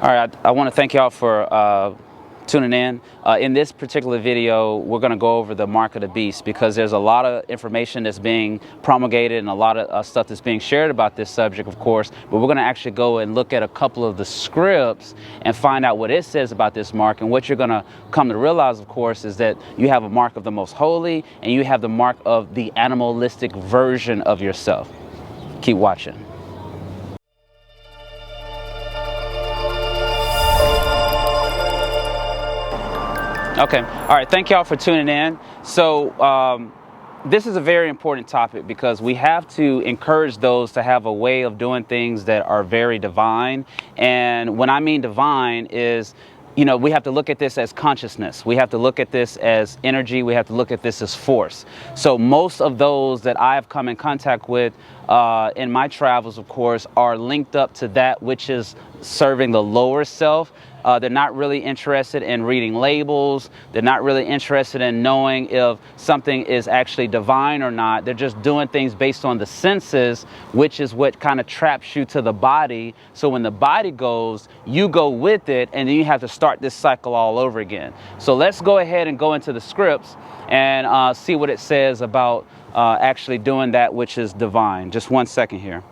All right, I want to thank y'all for tuning in. In this particular video, we're going to go over the mark of the beast because there's a lot of information that's being promulgated and a lot of stuff that's being shared about this subject, of course. But we're going to actually go and look at a couple of the scripts and find out what it says about this mark. And what you're going to come to realize, of course, is that you have a mark of the Most Holy and you have the mark of the animalistic version of yourself. Keep watching. Okay. All right. Thank y'all for tuning in. So this is a very important topic because we have to encourage those to have a way of doing things that are very divine. And when I mean divine is, you know, we have to look at this as consciousness. We have to look at this as energy. We have to look at this as force. So most of those that I have come in contact with in my travels, of course, are linked up to that which is serving the lower self. They're not really interested in reading labels. They're not really interested in knowing if something is actually divine or not. They're just doing things based on the senses, which is what kind of traps you to the body. So when the body goes, you go with it, and then you have to start this cycle all over again. So let's go ahead and go into the scripts and see what it says about actually doing that which is divine. Just 1 second here.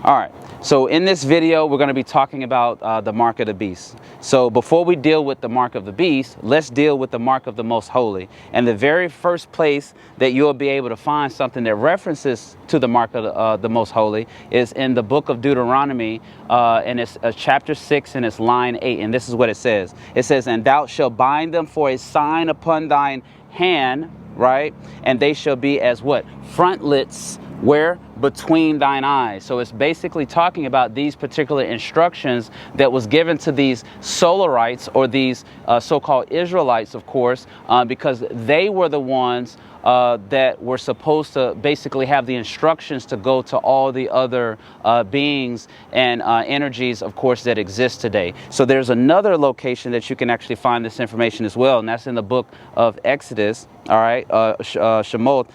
All right. So in this video, we're going to be talking about the mark of the beast. So before we deal with the mark of the beast, let's deal with the mark of the Most Holy. And the very first place that you'll be able to find something that references to the mark of the Most Holy is in the book of Deuteronomy, and it's chapter 6 and it's line 8. And this is what it says. It says, "And thou shalt bind them for a sign upon thine hand," right? "And they shall be as what? Frontlets, where? Between thine eyes." So it's basically talking about these particular instructions that was given to these Solarites, or these so-called Israelites, of course, because they were the ones that were supposed to basically have the instructions to go to all the other beings and energies, of course, that exist today. So there's another location that you can actually find this information as well, and that's in the book of Exodus, all right, Shemot,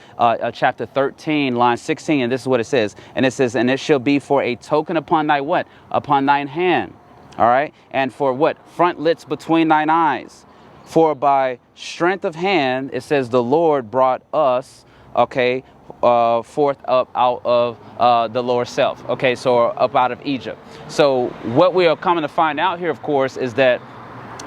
chapter 13, line 16, and this is what it says. And it says, "And it shall be for a token upon thy" what? "Upon thine hand." All right, "And for" what? "Frontlets between thine eyes. For by strength of hand," it says, "the Lord brought us," okay, forth up out of the lower self. Okay, so up out of Egypt. So what we are coming to find out here, of course, is that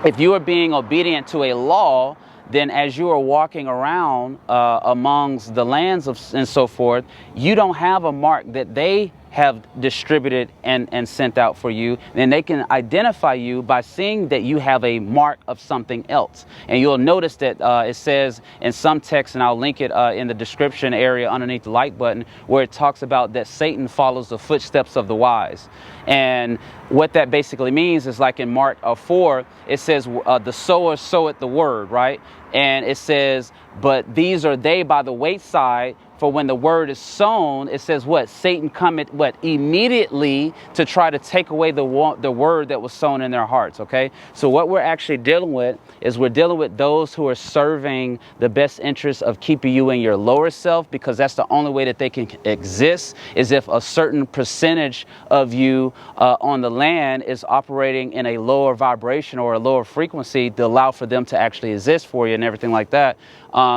if you are being obedient to a law, then as you are walking around amongst the lands and so forth, you don't have a mark that they have distributed and sent out for you. Then they can identify you by seeing that you have a mark of something else. And you'll notice that it says in some text, and I'll link it in the description area underneath the like button, where it talks about that Satan follows the footsteps of the wise. And what that basically means is, like in Mark 4, it says the sower soweth the word, right? And it says, "But these are they by the wayside, for when the word is sown," it says what? "Satan cometh," what? "Immediately to try to take away the word that was sown in their hearts." Okay. So what we're actually dealing with is we're dealing with those who are serving the best interests of keeping you in your lower self, because that's the only way that they can exist, is if a certain percentage of you on the land is operating in a lower vibration or a lower frequency to allow for them to actually exist for you and everything like that.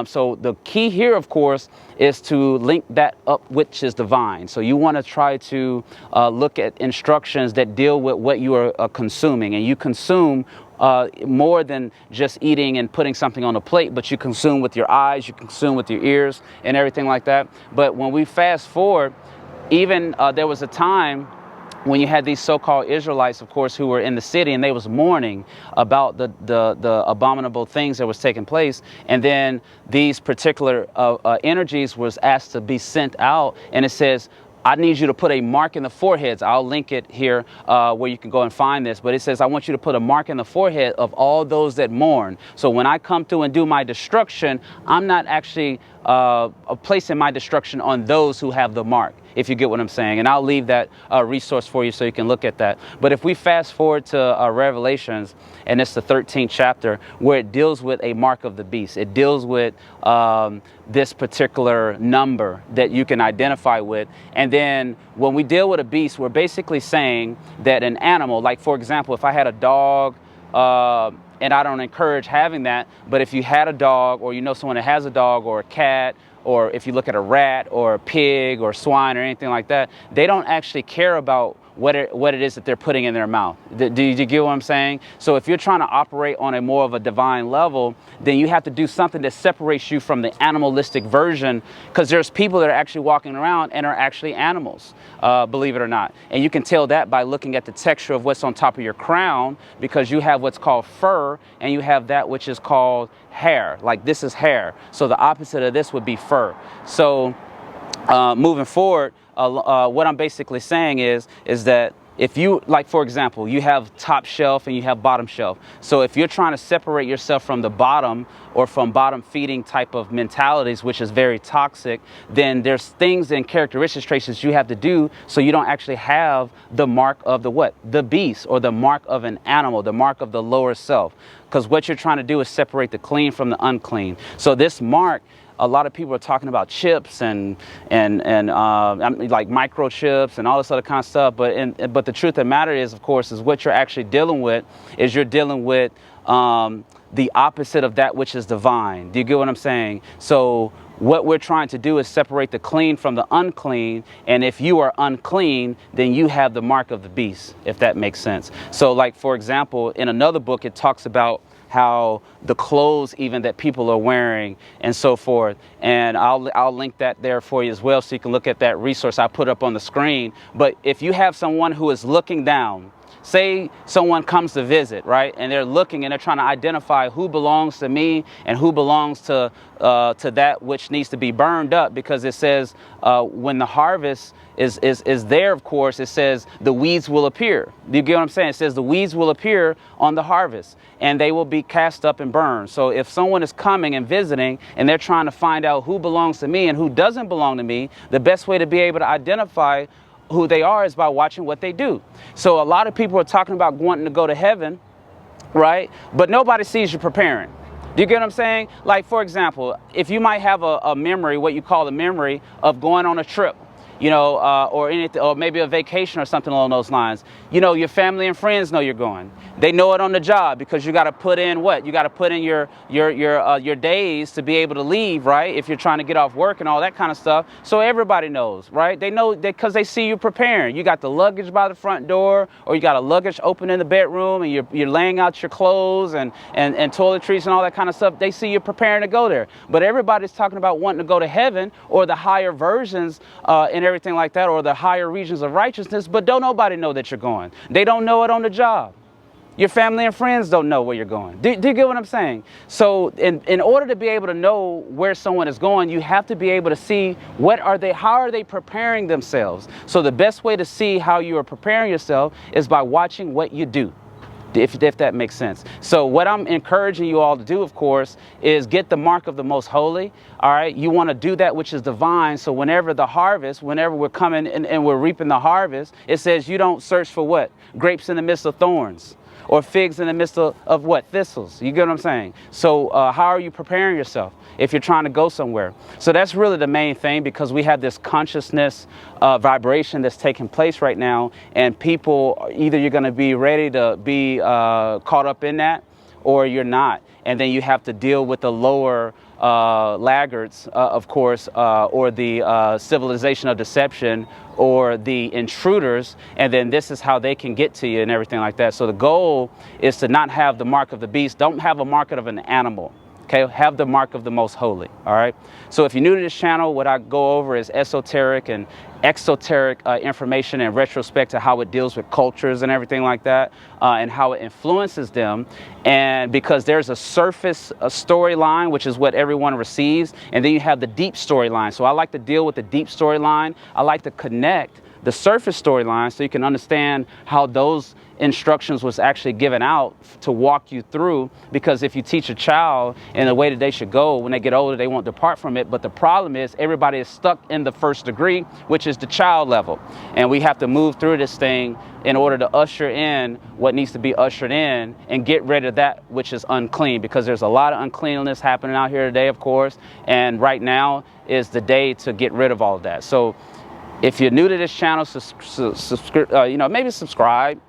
So the key here, of course, is to link that up, which is divine. So you want to try to look at instructions that deal with what you are consuming. And you consume more than just eating and putting something on a plate, but you consume with your eyes, you consume with your ears and everything like that. But when we fast forward, even there was a time when you had these so-called Israelites, of course, who were in the city, and they was mourning about the abominable things that was taking place. And then these particular energies was asked to be sent out, and it says, "I need you to put a mark in the foreheads." I'll link it here where you can go and find this. But it says, "I want you to put a mark in the forehead of all those that mourn." So when I come through and do my destruction, I'm not actually placing my destruction on those who have the mark. if you get what I'm saying. And I'll leave that resource for you so you can look at that. But if we fast forward to Revelations, and it's the 13th chapter, where it deals with a mark of the beast. It deals with this particular number that you can identify with. And then when we deal with a beast, we're basically saying that an animal, like for example, if I had a dog, and I don't encourage having that, but if you had a dog, or you know someone that has a dog or a cat, or if you look at a rat or a pig or swine or anything like that, they don't actually care about what it is that they're putting in their mouth. Do you get what I'm saying? So if you're trying to operate on a more of a divine level, then you have to do something that separates you from the animalistic version, because there's people that are actually walking around and are actually animals, believe it or not. And you can tell that by looking at the texture of what's on top of your crown, because you have what's called fur and you have that which is called hair. Like this is hair. So the opposite of this would be fur. So moving forward, what I'm basically saying is that if you, like for example, you have top shelf and you have bottom shelf. So if you're trying to separate yourself from the bottom, or from bottom feeding type of mentalities, which is very toxic, then there's things and characteristics, traits that you have to do so you don't actually have the mark of the what? The beast, or the mark of an animal, the mark of the lower self. Because what you're trying to do is separate the clean from the unclean. So this mark, a lot of people are talking about chips and like microchips and all this other kind of stuff. But the truth of the matter is, of course, is what you're actually dealing with is you're dealing with the opposite of that which is divine. Do you get what I'm saying? So what we're trying to do is separate the clean from the unclean. And if you are unclean, then you have the mark of the beast, if that makes sense. So like, for example, in another book, it talks about how the clothes even that people are wearing and so forth. And I'll link that there for you as well, so you can look at that resource I put up on the screen. But if you have someone who is looking down, say someone comes to visit, right, and they're looking and they're trying to identify who belongs to me and who belongs to that which needs to be burned up, because it says when the harvest is there, of course, it says the weeds will appear. Do you get what I'm saying? It says the weeds will appear on the harvest and they will be cast up and burned. So if someone is coming and visiting and they're trying to find out who belongs to me and who doesn't belong to me, the best way to be able to identify who they are is by watching what they do. So a lot of people are talking about wanting to go to heaven, right? But nobody sees you preparing. Do you get what I'm saying? Like, for example, if you might have a memory, what you call a memory of going on a trip, you know, or anything, or maybe a vacation or something along those lines. You know, your family and friends know you're going. They know it on the job, because you got to put in what? You got to put in your days to be able to leave, right? If you're trying to get off work and all that kind of stuff. So everybody knows, right? They know that because they see you preparing. You got the luggage by the front door, or you got a luggage open in the bedroom, and you're laying out your clothes and toiletries and all that kind of stuff. They see you preparing to go there. But everybody's talking about wanting to go to heaven, or the higher versions and everything like that, or the higher regions of righteousness, but don't nobody know that you're going. They don't know it on the job. Your family and friends don't know where you're going. Do you get what I'm saying? So in order to be able to know where someone is going, you have to be able to see how are they preparing themselves. So the best way to see how you are preparing yourself is by watching what you do. If that makes sense. So what I'm encouraging you all to do, of course, is get the mark of the most holy. All right. You want to do that which is divine. So whenever we're coming and we're reaping the harvest, it says you don't search for what? Grapes in the midst of thorns, or figs in the midst of what? Thistles. You get what I'm saying? So how are you preparing yourself if you're trying to go somewhere? So that's really the main thing, because we have this consciousness vibration that's taking place right now, and people, either you're going to be ready to be caught up in that, or you're not. And then you have to deal with the lower laggards, of course, or the civilization of deception, or the intruders, and then this is how they can get to you and everything like that. So the goal is to not have the mark of the beast. Don't have a mark of an animal. Okay, have the mark of the most holy. All right. So if you're new to this channel, what I go over is esoteric and exoteric information in retrospect to how it deals with cultures and everything like that, and how it influences them. And because there's a surface storyline, which is what everyone receives, and then you have the deep storyline. So I like to deal with the deep storyline. I like to connect the surface storyline so you can understand how those instructions was actually given out to walk you through. Because if you teach a child in the way that they should go, when they get older, they won't depart from it. But the problem is everybody is stuck in the first degree, which is the child level. And we have to move through this thing in order to usher in what needs to be ushered in and get rid of that which is unclean, because there's a lot of uncleanliness happening out here today, of course. And right now is the day to get rid of all of that. So if you're new to this channel, maybe subscribe.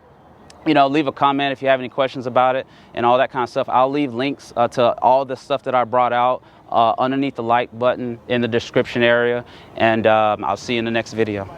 Leave a comment if you have any questions about it and all that kind of stuff. I'll leave links to all the stuff that I brought out underneath the like button in the description area. And I'll see you in the next video.